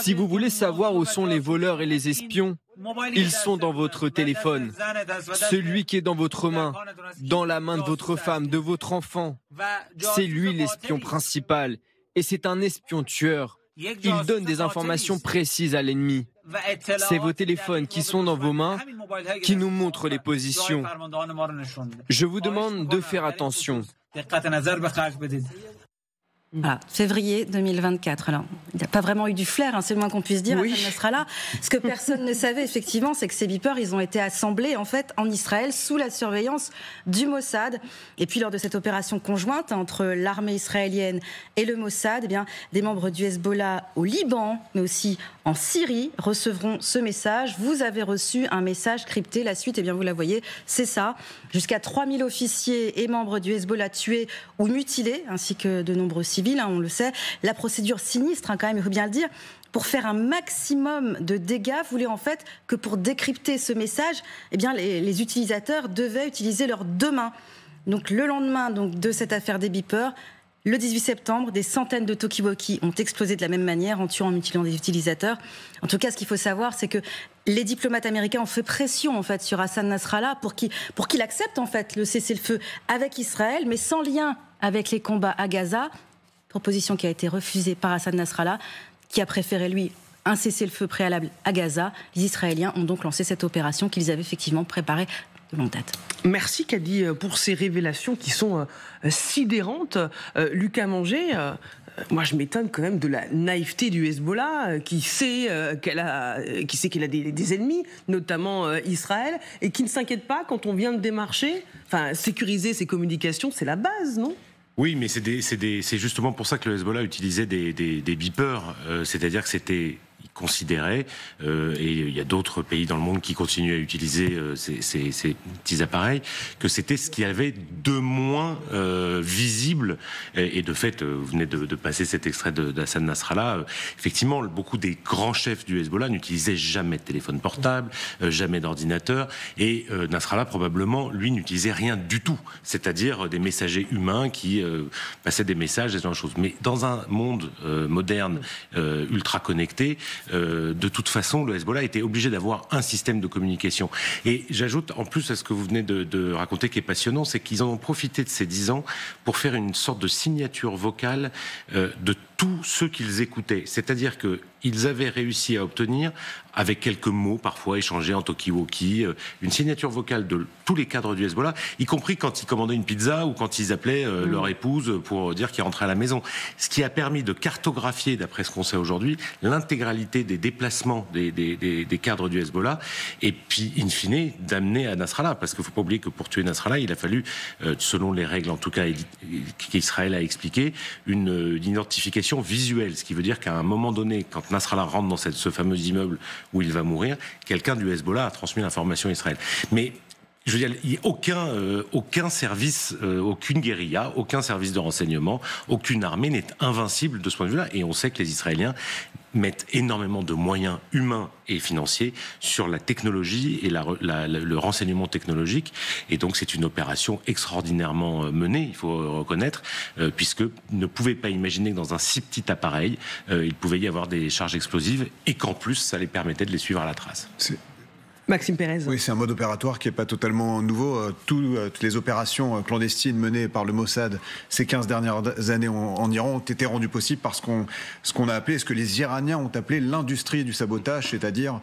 Si vous voulez savoir où sont les voleurs et les espions, ils sont dans votre téléphone. Celui qui est dans votre main, dans la main de votre femme, de votre enfant, c'est lui l'espion principal. Et c'est un espion tueur. Il donne des informations précises à l'ennemi. C'est vos téléphones qui sont dans vos mains qui nous montrent les positions. Je vous demande de faire attention. Voilà, février 2024. Alors, il n'y a pas vraiment eu du flair, c'est le moins qu'on puisse dire. Oui. Hassan Nasrallah. Ce que personne ne savait, effectivement, c'est que ces beepers, ils ont été assemblés en fait en Israël sous la surveillance du Mossad. Et puis, lors de cette opération conjointe entre l'armée israélienne et le Mossad, eh bien, des membres du Hezbollah au Liban, mais aussi en Syrie, recevront ce message. Vous avez reçu un message crypté. La suite, eh bien, vous la voyez, c'est ça. Jusqu'à 3000 officiers et membres du Hezbollah tués ou mutilés, ainsi que de nombreux civils. On le sait, la procédure sinistre, quand même, il faut bien le dire, pour faire un maximum de dégâts, voulait en fait que pour décrypter ce message, eh bien, les utilisateurs devaient utiliser leurs deux mains. Donc le lendemain de cette affaire des beepers, le 18 septembre, des centaines de talkie-walkie ont explosé de la même manière en tuant, en mutilant des utilisateurs. En tout cas, ce qu'il faut savoir, c'est que les diplomates américains ont fait pression en fait sur Hassan Nasrallah pour qu'il accepte en fait le cessez-le-feu avec Israël, mais sans lien avec les combats à Gaza. Proposition qui a été refusée par Hassan Nasrallah, qui a préféré, lui, un cessez-le-feu préalable à Gaza. Les Israéliens ont donc lancé cette opération qu'ils avaient effectivement préparée de longue date. Merci Kadi pour ces révélations qui sont sidérantes. Lucas Manger, moi je m'étonne quand même de la naïveté du Hezbollah qui sait qu'elle a des ennemis, notamment Israël, et qui ne s'inquiète pas quand on vient de démarcher. Enfin, sécuriser ses communications, c'est la base, non ? Oui, mais c'est justement pour ça que le Hezbollah utilisait des beepers, c'est-à-dire que c'était considéré, et il y a d'autres pays dans le monde qui continuent à utiliser ces petits appareils, que c'était ce qui avait de moins visible. Et de fait, vous venez de passer cet extrait d'Hassan Nasrallah. Effectivement, beaucoup des grands chefs du Hezbollah n'utilisaient jamais de téléphone portable, jamais d'ordinateur, et Nasrallah probablement, lui, n'utilisait rien du tout, c'est-à-dire des messagers humains qui passaient des messages, des choses. Mais dans un monde moderne, ultra connecté, de toute façon, le Hezbollah était obligé d'avoir un système de communication. Et j'ajoute, en plus à ce que vous venez de raconter qui est passionnant, c'est qu'ils en ont profité de ces 10 ans pour faire une sorte de signature vocale de tous ceux qu'ils écoutaient. C'est-à-dire qu'ils avaient réussi à obtenir, avec quelques mots parfois échangés en talkie-walkie, une signature vocale de tous les cadres du Hezbollah, y compris quand ils commandaient une pizza ou quand ils appelaient leur épouse pour dire qu'ils rentraient à la maison. Ce qui a permis de cartographier, d'après ce qu'on sait aujourd'hui, l'intégralité des déplacements des cadres du Hezbollah, et puis, in fine, d'amener à Nasrallah. Parce qu'il ne faut pas oublier que pour tuer Nasrallah, il a fallu, selon les règles en tout cas qu'Israël a expliquées, une identification visuelle. Ce qui veut dire qu'à un moment donné, quand Nasrallah rentre dans ce fameux immeuble où il va mourir, quelqu'un du Hezbollah a transmis l'information à Israël. Mais je veux dire, il n'y a aucun service, aucune guérilla, aucun service de renseignement, aucune armée n'est invincible de ce point de vue-là. Et on sait que les Israéliens mettent énormément de moyens humains et financiers sur la technologie et le renseignement technologique. Et donc c'est une opération extraordinairement menée, il faut reconnaître, puisque ne pouvait pas imaginer que dans un si petit appareil, il pouvait y avoir des charges explosives et qu'en plus ça les permettait de les suivre à la trace. Maxime Pérez. Oui, c'est un mode opératoire qui n'est pas totalement nouveau. Toutes les opérations clandestines menées par le Mossad ces 15 dernières années en Iran ont été rendues possibles par ce qu'on a appelé, ce que les Iraniens ont appelé l'industrie du sabotage, c'est-à-dire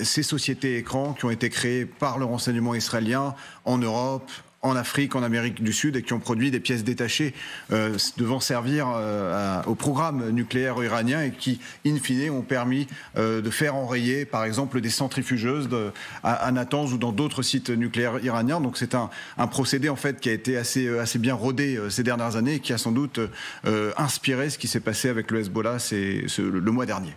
ces sociétés écrans qui ont été créées par le renseignement israélien en Europe, en Afrique, en Amérique du Sud, et qui ont produit des pièces détachées devant servir au programme nucléaire iranien et qui, in fine, ont permis de faire enrayer, par exemple, des centrifugeuses à Natanz ou dans d'autres sites nucléaires iraniens. Donc c'est un procédé en fait qui a été assez bien rodé ces dernières années et qui a sans doute inspiré ce qui s'est passé avec le Hezbollah le mois dernier.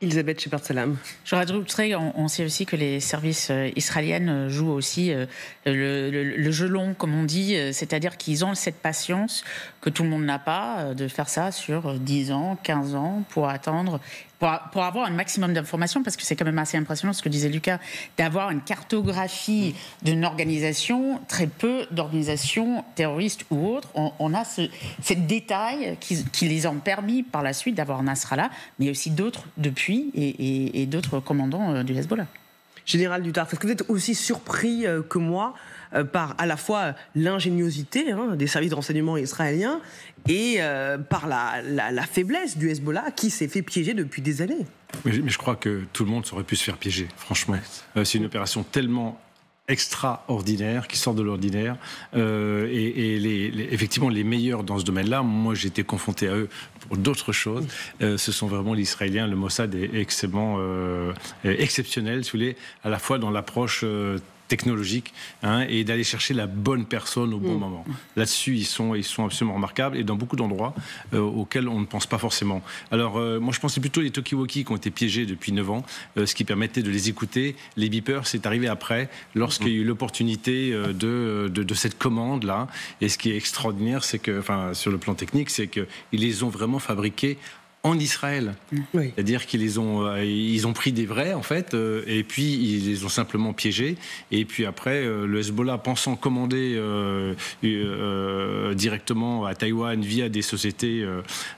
Elisabeth Shepard-Salam. Je rajouterais, on sait aussi que les services israéliens jouent aussi le jeu long, comme on dit, c'est-à-dire qu'ils ont cette patience que tout le monde n'a pas, de faire ça sur 10 ans, 15 ans, pour pour avoir un maximum d'informations, parce que c'est quand même assez impressionnant ce que disait Lucas, d'avoir une cartographie d'une organisation, très peu d'organisations terroristes ou autres. On a ces détails qui les ont permis par la suite d'avoir Nasrallah, mais aussi d'autres depuis et d'autres commandants du Hezbollah. Général Duttard, est-ce que vous êtes aussi surpris que moi par à la fois l'ingéniosité des services de renseignement israéliens et par la faiblesse du Hezbollah qui s'est fait piéger depuis des années? Mais je crois que tout le monde aurait pu se faire piéger, franchement. C'est une opération tellement extraordinaire, qui sort de l'ordinaire, effectivement les meilleurs dans ce domaine-là, moi j'ai été confronté à eux pour d'autres choses, ce sont vraiment les Israéliens, le Mossad est extrêmement exceptionnel, si vous voulez, à la fois dans l'approche technologique et d'aller chercher la bonne personne au bon moment. Là-dessus, ils sont absolument remarquables et dans beaucoup d'endroits auxquels on ne pense pas forcément. Alors, moi, je pensais plutôt les talkie-walkie qui ont été piégés depuis 9 ans, ce qui permettait de les écouter. Les beepers, c'est arrivé après, lorsqu'il y a eu l'opportunité de cette commande-là. Et ce qui est extraordinaire, c'est que, enfin, sur le plan technique, c'est qu'ils les ont vraiment fabriqués en Israël. Oui. C'est-à-dire qu'ils ont pris des vrais, en fait, et puis ils les ont simplement piégés. Et puis après, le Hezbollah, pensant commander directement à Taïwan via des sociétés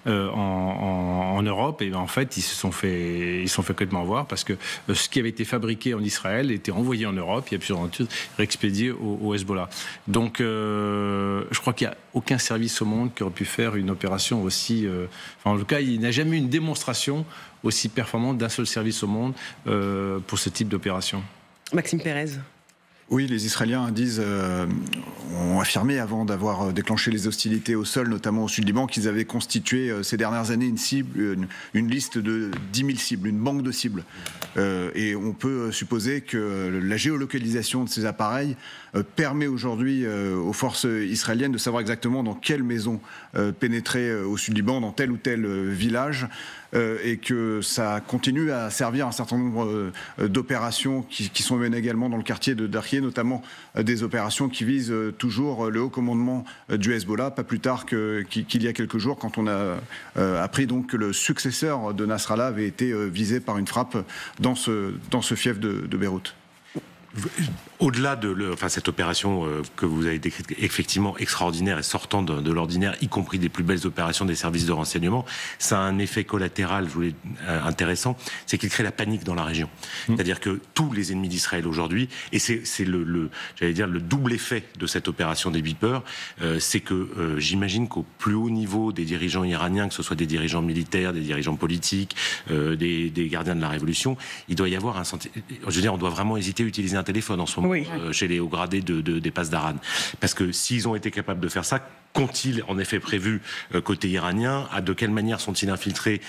en Europe, et en fait, ils se sont fait complètement avoir parce que ce qui avait été fabriqué en Israël était envoyé en Europe, et puis ensuite réexpédié au Hezbollah. Donc, je crois qu'il n'y a aucun service au monde qui aurait pu faire une opération aussi... en tout cas, il n'a jamais eu une démonstration aussi performante d'un seul service au monde pour ce type d'opération. Maxime Pérez. Oui, les Israéliens ont affirmé avant d'avoir déclenché les hostilités au sol, notamment au sud Liban, qu'ils avaient constitué ces dernières années une liste de 10 000 cibles, une banque de cibles. Et on peut supposer que la géolocalisation de ces appareils permet aujourd'hui aux forces israéliennes de savoir exactement dans quelle maison pénétrer au sud Liban, dans tel ou tel village. Et que ça continue à servir un certain nombre d'opérations qui sont menées également dans le quartier de Darkieh, notamment des opérations qui visent toujours le haut commandement du Hezbollah, pas plus tard qu'il y a quelques jours, quand on a appris donc que le successeur de Nasrallah avait été visé par une frappe dans ce fief de Beyrouth. Au-delà de cette opération que vous avez décrite, effectivement extraordinaire et sortant de l'ordinaire, y compris des plus belles opérations des services de renseignement, ça a un effet collatéral intéressant, c'est qu'il crée la panique dans la région. C'est-à-dire que tous les ennemis d'Israël aujourd'hui, et c'est le double effet de cette opération des beepers, c'est que j'imagine qu'au plus haut niveau des dirigeants iraniens, que ce soit des dirigeants militaires, des dirigeants politiques, des gardiens de la révolution, il doit y avoir on doit vraiment hésiter à utiliser un téléphone en ce moment. Oui. Chez les hauts gradés des passes d'Aran. Parce que s'ils ont été capables de faire ça, qu'ont-ils en effet prévu côté iranien? De quelle manière sont-ils infiltrés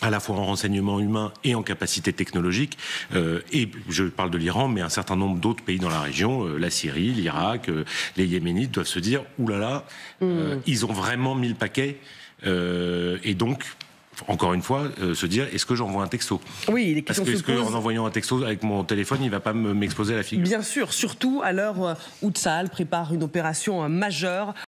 à la fois en renseignement humain et en capacité technologique, et je parle de l'Iran, mais un certain nombre d'autres pays dans la région, la Syrie, l'Irak, les Yéménites doivent se dire, oulala, ils ont vraiment mis le paquet, et donc... Encore une fois, se dire, est-ce que j'envoie un texto? Oui, les questions se posent. Est-ce qu'en envoyant un texto avec mon téléphone, il ne va pas m'exposer à la figure? Bien sûr, surtout à l'heure où Tsahal prépare une opération majeure